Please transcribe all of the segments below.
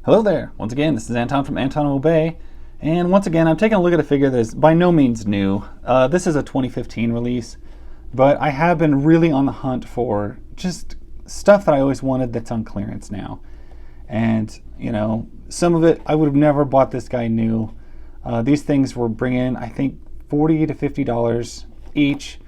Hello there. Once again, this is Anton from Anton Obey. And once again, I'm taking a look at a figure that is by no means new. This is a 2015 release, but I have been really on the hunt for just stuff that I always wanted that's on clearance now. And, you know, some of it, I would have never bought this guy new. These things were bringing, I think, $40 to $50 each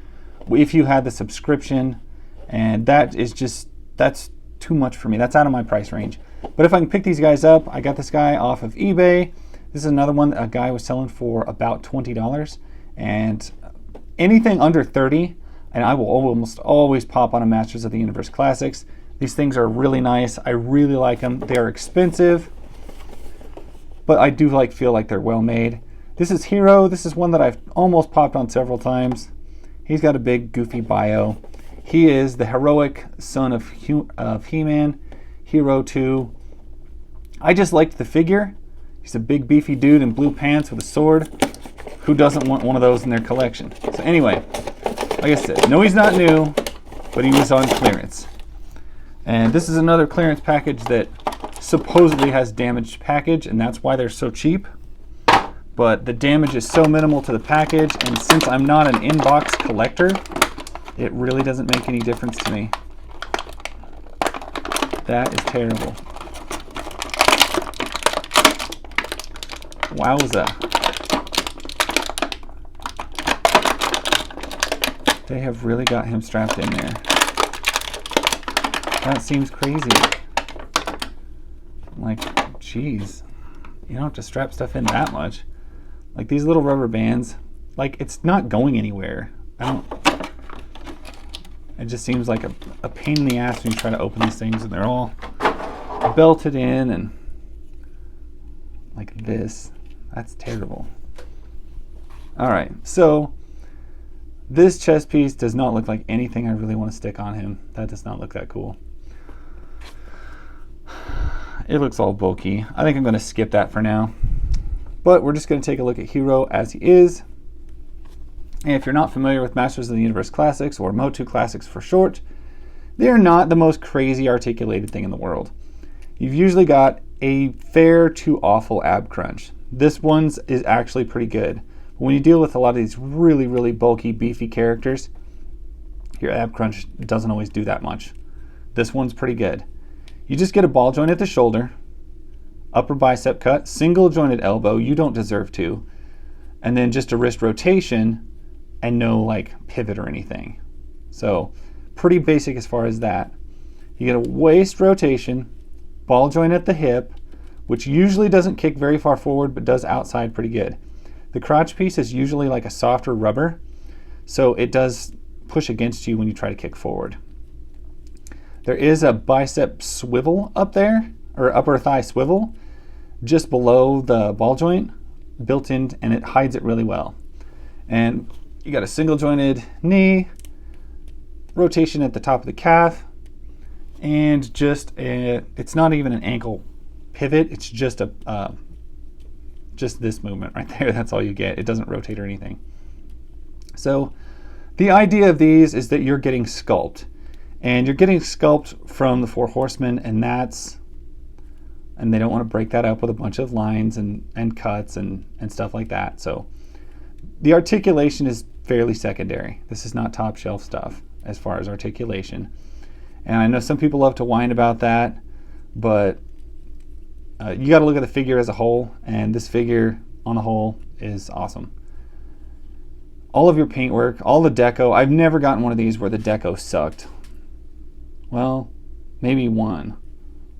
if you had the subscription. And that's too much for me. That's out of my price range. But if I can pick these guys up, I got this guy off of eBay. This is another one that a guy was selling for about $20. And anything under $30, and I will almost always pop on a Masters of the Universe Classics. These things are really nice. I really like them. They are expensive, but I do feel like they're well made. This is Hero. This is one that I've almost popped on several times. He's got a big goofy bio. He is the heroic son of He-Man, Hero 2. I just liked the figure. He's a big beefy dude in blue pants with a sword. Who doesn't want one of those in their collection? So anyway, like I said, no, he's not new, but he was on clearance. And this is another clearance package that supposedly has damaged package, and that's why they're so cheap. But the damage is so minimal to the package, and since I'm not an in-box collector, it really doesn't make any difference to me. That is terrible. Wowza. They have really got him strapped in there. That seems crazy. Like, geez. You don't have to strap stuff in that much. Like these little rubber bands, like it's not going anywhere. It just seems like a pain in the ass when you try to open these things, and they're all belted in and like this. That's terrible. All right, so this chest piece does not look like anything I really want to stick on him. That does not look that cool. It looks all bulky. I think I'm going to skip that for now. But we're just going to take a look at Hero as he is. And if you're not familiar with Masters of the Universe Classics, or Motu Classics for short, they're not the most crazy articulated thing in the world. You've usually got a fair to awful ab crunch. This one's is actually pretty good. But when you deal with a lot of these really, really bulky, beefy characters, your ab crunch doesn't always do that much. This one's pretty good. You just get a ball joint at the shoulder, upper bicep cut, single jointed elbow, you don't deserve to, and then just a wrist rotation and no like pivot or anything. So pretty basic as far as that. You get a waist rotation, ball joint at the hip, which usually doesn't kick very far forward but does outside pretty good. The crotch piece is usually like a softer rubber, so it does push against you when you try to kick forward. There is a bicep swivel up there, or upper thigh swivel, just below the ball joint, built in, and it hides it really well. And you got a single jointed knee, rotation at the top of the calf, and it's not even an ankle pivot, it's just just this movement right there. That's all you get. It doesn't rotate or anything. So the idea of these is that you're getting sculpt. And you're getting sculpt from the Four Horsemen, and they don't want to break that up with a bunch of lines and cuts and stuff like that. So the articulation is fairly secondary. This is not top shelf stuff as far as articulation. And I know some people love to whine about that, but you got to look at the figure as a whole, and this figure on the whole is awesome. All of your paintwork, all the deco. I've never gotten one of these where the deco sucked. Well, maybe one.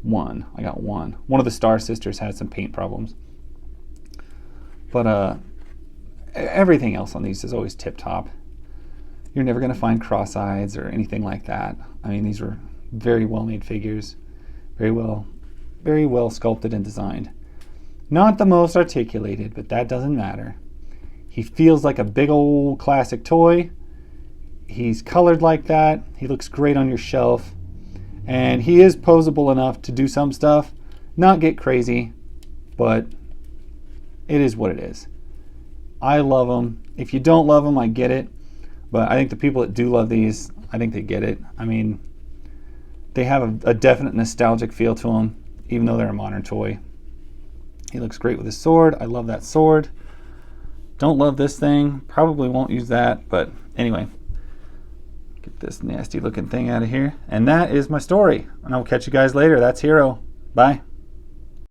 I got one. One of the Star Sisters had some paint problems. But everything else on these is always tip-top. You're never going to find cross-eyes or anything like that. I mean, these were very well-made figures. Very well sculpted and designed. Not the most articulated, but that doesn't matter. He feels like a big old classic toy. He's colored like that. He looks great on your shelf. And he is posable enough to do some stuff, not get crazy, but it is what it is. I love them. If you don't love them, I get it. But I think the people that do love these, I think they get it. I mean, they have a definite nostalgic feel to them. even though they're a modern toy. He looks great with his sword. I love that sword. Don't love this thing. Probably won't use that, but anyway. Get this nasty looking thing out of here. And that is my story. And I'll catch you guys later. That's Hero. Bye.